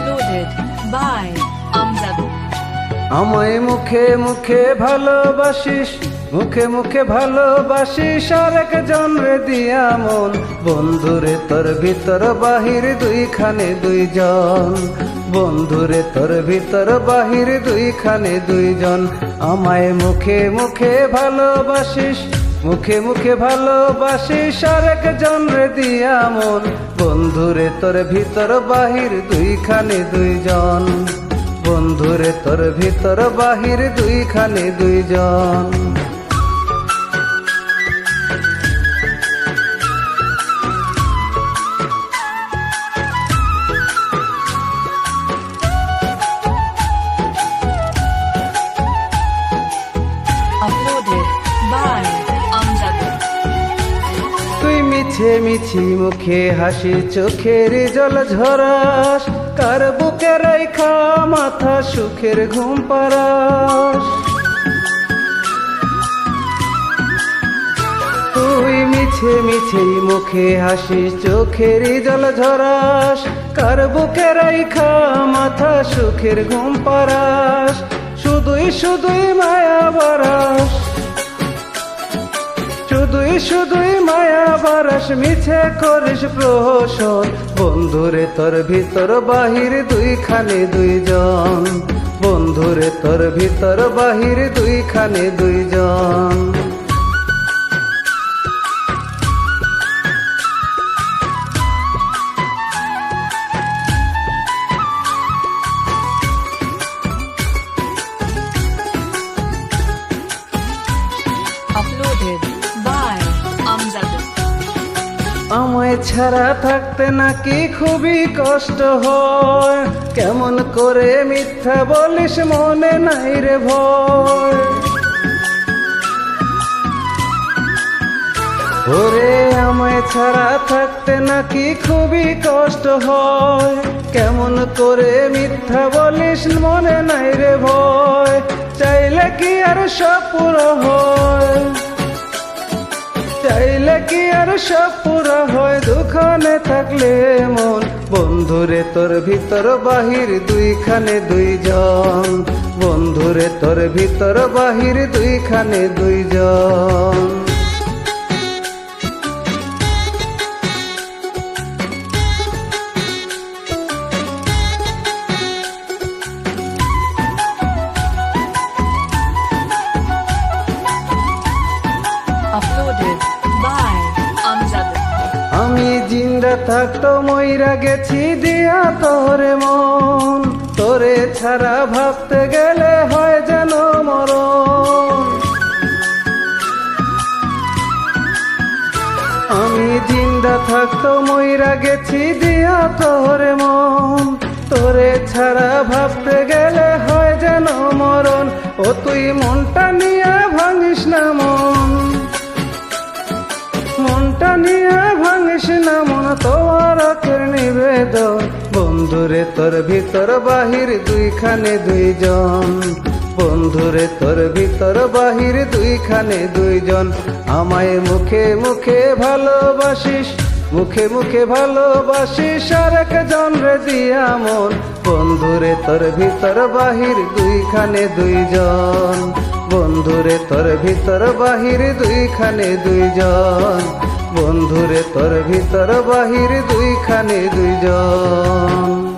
Uploaded by Amjad. আমায় মুখে মুখে ভালোবাসিস, মুখে মুখে ভালোবাসিস আরেকজন রে দিয়া মন। বন্ধুরে তোর ভিতর বাহির দুইখানে দুইজন, বন্ধুরে তোর ভিতর বাহির দুইখানে দুইজন। আমায় মুখে মুখে ভালোবাসিস, মুখে মুখে ভালোবাসিস আরেকজন রে দিয়া মন। বন্ধুরে তোর ভিতর বাহির দুইখানে দুইজন, বন্ধুরে তোর ভিতর বাহির দুইখানে দুইজন। Uploaded by Amjad. তুই মিছে মিছি মুখে হাসি চোখের জল ঝরাস, কার বুকে রাইখা মাথা সুখের ঘুম পারাস। তুই মিছে মিছে মুখে হাসি চোখের জল ঝরাস, কার বুকে রাইখা মাথা সুখের ঘুম পারাস। শুধুই শুধুই মায়া বারাস, শুধুই শুধুই মায়া বারাস, মিছে করিস প্রহসন। বন্ধুরে তোর ভিতর বাহির দুইখানে দুইজন, বন্ধুরে তোর ভিতর বাহির দুইখানে দুইজন। Uploaded by Amjad. আমায় ছাড়া থাকতে নাকি খুবই কষ্ট হয়, কেমন করে মিথ্যা বলিস মনে নাই রে ভয়। ওরে আমায় ছাড়া থাকতে নাকি খুবই কষ্ট হয়, কেমন করে মিথ্যা বলিস মনে নাই রে ভয়। চাইলে কি আর সব পুরো হয়, চাইলে কি আর সব পুরা হয়, দুখানে থাকলে মন। বন্ধুরে তোর ভিতর বাহির দুইখানে দুইজন, বন্ধুরে তোর ভিতর বাহির দুইখানে দুইজন। Uploaded by Amjad. আমি জিন্দা থাকতো মইরা গেছি দিয়া তোরে মন, তোরে ছাড়া ভাবতে গেলে হয় যেন মরণ। আমি জিন্দা থাকতো মইরা গেছি দিয়া তোরে মন, তোরে ছাড়া ভাবতে গেলে হয় যেন মরণ। ও তুই মনটা নিয়ে ভাঙিস না মন, মনটা নিয়ে ভাঙিস না মন, তোমার আখের নিবেদন। বন্ধুরে তোর ভিতর বাহির দুইখানে দুইজন, বন্ধুরে তোর ভিতর বাহির দুইখানে দুইজন। আমায় মুখে মুখে ভালোবাসিস, মুখে মুখে ভালোবাসিস আরেকজন রে দিয়া মন। বন্ধুরে তোর ভিতর বাহির দুইখানে দুইজন, বন্ধুরে তোর ভিতর বাহির দুইখানে দুইজন, বন্ধুরে তোর ভিতর বাহির দুইখানে দুইজন।